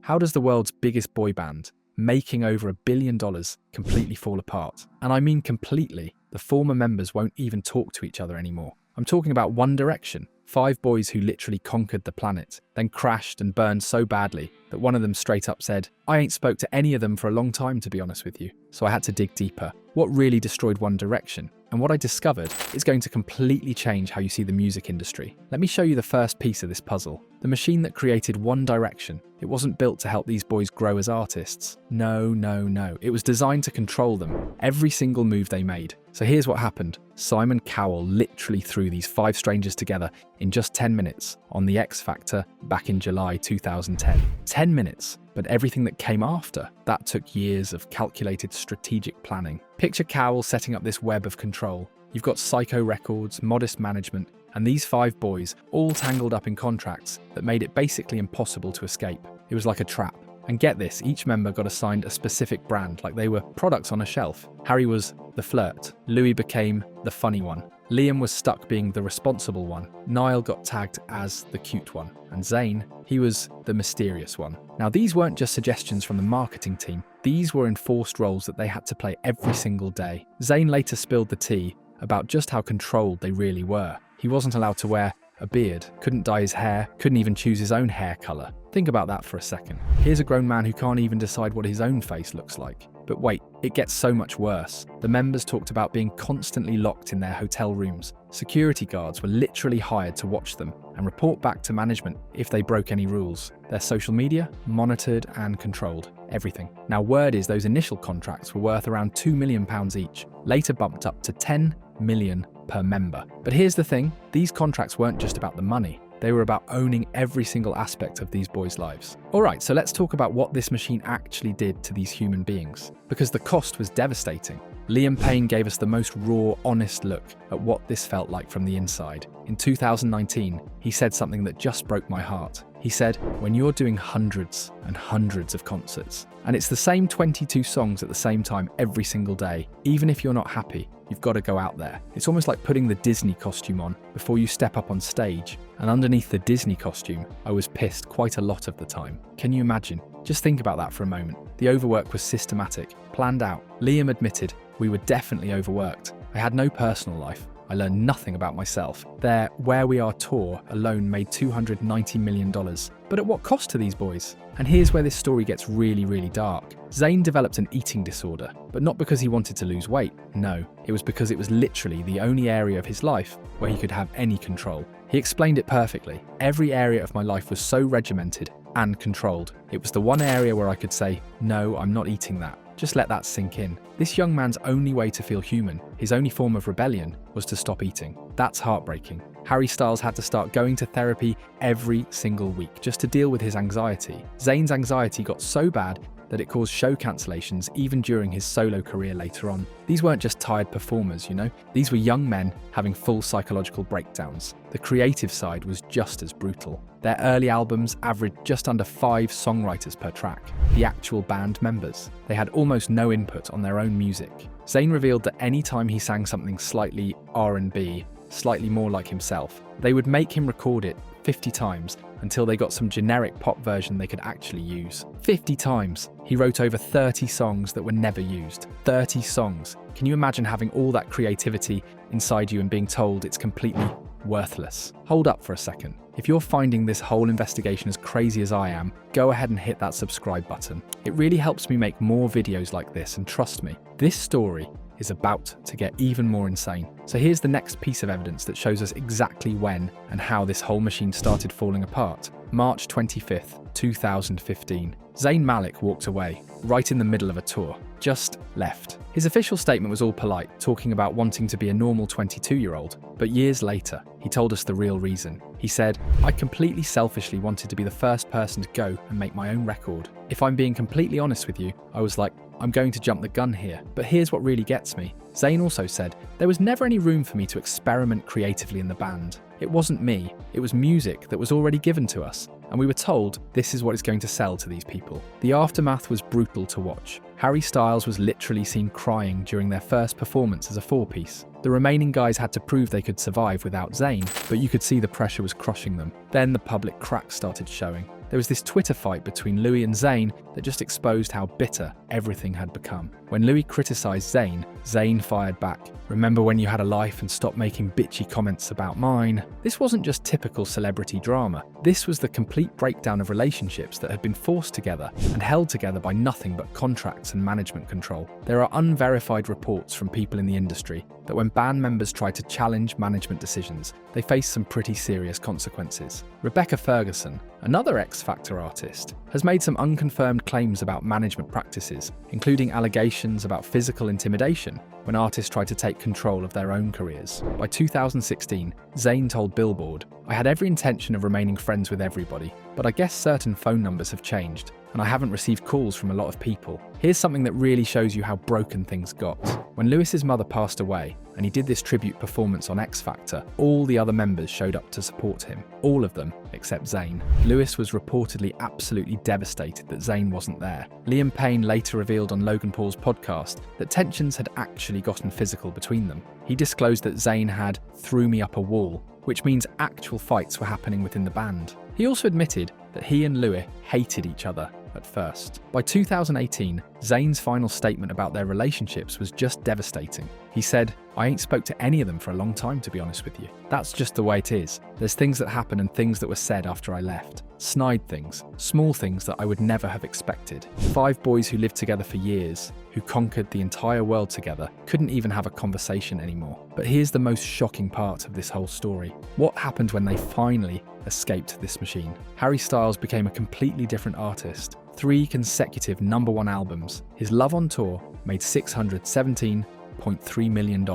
How does the world's biggest boy band, making over $1 billion, completely fall apart? And I mean completely. The former members won't even talk to each other anymore. I'm talking about One Direction. 5 boys who literally conquered the planet, then crashed and burned so badly that one of them straight up said, "I ain't spoke to any of them for a long time, to be honest with you." So I had to dig deeper. What really destroyed One Direction? And what I discovered is going to completely change how you see the music industry. Let me show you the first piece of this puzzle. The machine that created One Direction, it wasn't built to help these boys grow as artists. No. It was designed to control them, every single move they made. So here's what happened. Simon Cowell literally threw these 5 strangers together in just 10 minutes on the X Factor back in July 2010. 10 minutes. But everything that came after, that took years of calculated strategic planning. Picture Cowell setting up this web of control. You've got Psycho Records, Modest Management, and these 5 boys all tangled up in contracts that made it basically impossible to escape. It was like a trap. And get this, each member got assigned a specific brand, like they were products on a shelf. Harry was the flirt, Louis became the funny one, Liam was stuck being the responsible one, Niall got tagged as the cute one, and Zayn, he was the mysterious one. Now these weren't just suggestions from the marketing team, these were enforced roles that they had to play every single day. Zayn later spilled the tea about just how controlled they really were. He wasn't allowed to wear a beard, couldn't dye his hair, couldn't even choose his own hair colour. Think about that for a second. Here's a grown man who can't even decide what his own face looks like. But wait, it gets so much worse. The members talked about being constantly locked in their hotel rooms. Security guards were literally hired to watch them and report back to management if they broke any rules. Their social media, monitored and controlled. Everything. Now word is those initial contracts were worth around £2 million each, later bumped up to $10 million per member. But here's the thing, these contracts weren't just about the money. They were about owning every single aspect of these boys' lives. Alright, so let's talk about what this machine actually did to these human beings. Because the cost was devastating. Liam Payne gave us the most raw, honest look at what this felt like from the inside. In 2019, he said something that just broke my heart. He said, "When you're doing hundreds and hundreds of concerts, and it's the same 22 songs at the same time every single day, even if you're not happy, you've got to go out there. It's almost like putting the Disney costume on before you step up on stage. And underneath the Disney costume, I was pissed quite a lot of the time." Can you imagine? Just think about that for a moment. The overwork was systematic, planned out. Liam admitted, "We were definitely overworked. I had no personal life. I learned nothing about myself. Their Where We Are tour alone made $290 million. But at what cost to these boys? And here's where this story gets really dark. Zayn developed an eating disorder, but not because he wanted to lose weight. No, it was because it was literally the only area of his life where he could have any control. He explained it perfectly. Every area of my life was so regimented and controlled. It was the one area where I could say, no, I'm not eating that. Just let that sink in. This young man's only way to feel human, his only form of rebellion, was to stop eating. That's heartbreaking. Harry Styles had to start going to therapy every single week just to deal with his anxiety. Zayn's anxiety got so bad that it caused show cancellations even during his solo career later on. These weren't just tired performers, you know? These were young men having full psychological breakdowns. The creative side was just as brutal. Their early albums averaged just under 5 songwriters per track. The actual band members, they had almost no input on their own music. Zayn revealed that any time he sang something slightly R&B, slightly more like himself, they would make him record it 50 times until they got some generic pop version they could actually use. 50 times! He wrote over 30 songs that were never used. 30 songs. Can you imagine having all that creativity inside you and being told it's completely worthless? Hold up for a second. If you're finding this whole investigation as crazy as I am, go ahead and hit that subscribe button. It really helps me make more videos like this, and trust me, this story is about to get even more insane. So here's the next piece of evidence that shows us exactly when and how this whole machine started falling apart. March 25th, 2015. Zayn Malik walked away, right in the middle of a tour. Just left. His official statement was all polite, talking about wanting to be a normal 22-year-old. But years later, he told us the real reason. He said, "I completely selfishly wanted to be the first person to go and make my own record. If I'm being completely honest with you, I was like, I'm going to jump the gun here. But here's what really gets me." Zayn also said, "There was never any room for me to experiment creatively in the band. It wasn't me, it was music that was already given to us. And we were told this is what is going to sell to these people." The aftermath was brutal to watch. Harry Styles was literally seen crying during their first performance as a 4-piece. The remaining guys had to prove they could survive without Zayn, but you could see the pressure was crushing them. Then the public cracks started showing. there was this Twitter fight between Louis and Zayn that just exposed how bitter everything had become. When Louis criticized Zayn, Zayn fired back. "Remember when you had a life and stopped making bitchy comments about mine?" This wasn't just typical celebrity drama. This was the complete breakdown of relationships that had been forced together and held together by nothing but contracts and management control. There are unverified reports from people in the industry that when band members tried to challenge management decisions, they faced some pretty serious consequences. Rebecca Ferguson, another X Factor artist, has made some unconfirmed claims about management practices, including allegations about physical intimidation when artists tried to take control of their own careers. By 2016, Zayn told Billboard, "I had every intention of remaining friends with everybody, but I guess certain phone numbers have changed, and I haven't received calls from a lot of people. Here's something that really shows you how broken things got. When Lewis's mother passed away, and he did this tribute performance on X Factor, all the other members showed up to support him. All of them, except Zayn. Lewis was reportedly absolutely devastated that Zayn wasn't there. Liam Payne later revealed on Logan Paul's podcast that tensions had actually gotten physical between them. He disclosed that Zayn had "threw me up a wall," which means actual fights were happening within the band. He also admitted that he and Louis hated each other at first. By 2018, Zayn's final statement about their relationships was just devastating. He said, "I ain't spoke to any of them for a long time, to be honest with you. That's just the way it is. There's things that happen and things that were said after I left. Snide things, small things that I would never have expected. 5 boys who lived together for years, who conquered the entire world together, couldn't even have a conversation anymore." But here's the most shocking part of this whole story. What happened when they finally escaped this machine? Harry Styles became a completely different artist. 3 consecutive #1 albums. His Love on Tour made $617.3 million.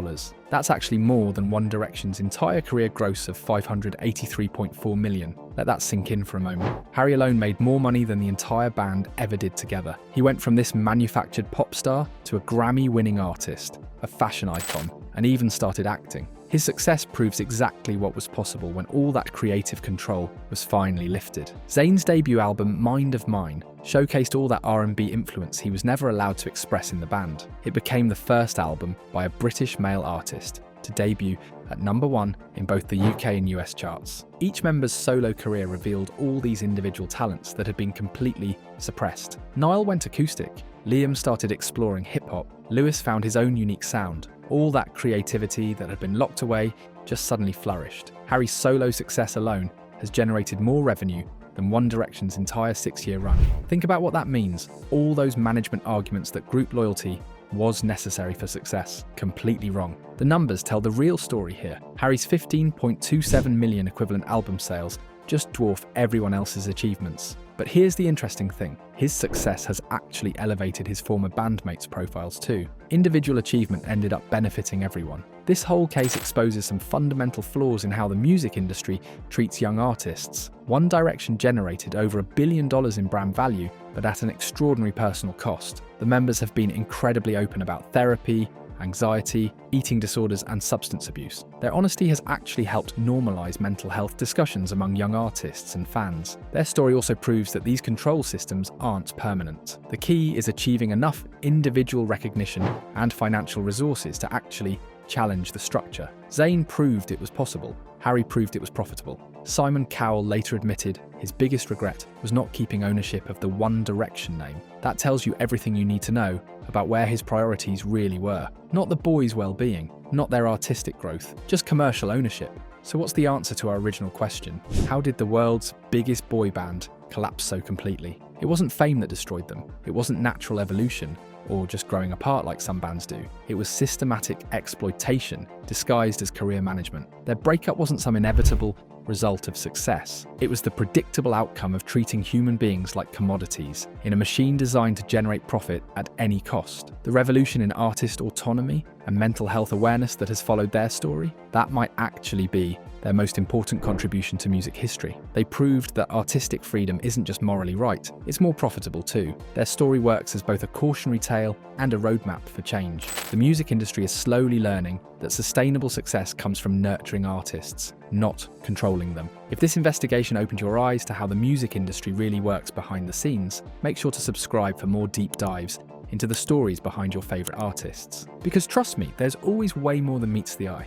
That's actually more than One Direction's entire career gross of $583.4 million. Let that sink in for a moment. Harry alone made more money than the entire band ever did together. He went from this manufactured pop star to a Grammy-winning artist, a fashion icon, and even started acting. His success proves exactly what was possible when all that creative control was finally lifted. Zayn's debut album, Mind of Mine, showcased all that R&B influence he was never allowed to express in the band. It became the first album by a British male artist to debut at #1 in both the UK and US charts. Each member's solo career revealed all these individual talents that had been completely suppressed. Niall went acoustic, Liam started exploring hip-hop, Lewis found his own unique sound. All that creativity that had been locked away just suddenly flourished. Harry's solo success alone has generated more revenue than One Direction's entire 6-year run. Think about what that means. All those management arguments that group loyalty was necessary for success. Completely wrong. The numbers tell the real story here. Harry's 15.27 million equivalent album sales just dwarf everyone else's achievements. But here's the interesting thing. His success has actually elevated his former bandmates' profiles too. Individual achievement ended up benefiting everyone. This whole case exposes some fundamental flaws in how the music industry treats young artists. One Direction generated over $1 billion in brand value, but at an extraordinary personal cost. The members have been incredibly open about therapy, anxiety, eating disorders, and substance abuse. Their honesty has actually helped normalize mental health discussions among young artists and fans. Their story also proves that these control systems aren't permanent. The key is achieving enough individual recognition and financial resources to actually challenge the structure. Zayn proved it was possible. Harry proved it was profitable. Simon Cowell later admitted his biggest regret was not keeping ownership of the One Direction name. That tells you everything you need to know about where his priorities really were. Not the boys' well-being, not their artistic growth, just commercial ownership. So what's the answer to our original question? How did the world's biggest boy band collapse so completely? It wasn't fame that destroyed them. It wasn't natural evolution, or just growing apart like some bands do. It was systematic exploitation disguised as career management. Their breakup wasn't some inevitable result of success. It was the predictable outcome of treating human beings like commodities in a machine designed to generate profit at any cost. The revolution in artist autonomy and mental health awareness that has followed their story, that might actually be their most important contribution to music history. They proved that artistic freedom isn't just morally right, it's more profitable too. Their story works as both a cautionary tale and a roadmap for change. The music industry is slowly learning that sustainable success comes from nurturing artists, not controlling them. If this investigation opened your eyes to how the music industry really works behind the scenes, make sure to subscribe for more deep dives into the stories behind your favourite artists. Because trust me, there's always way more than meets the eye.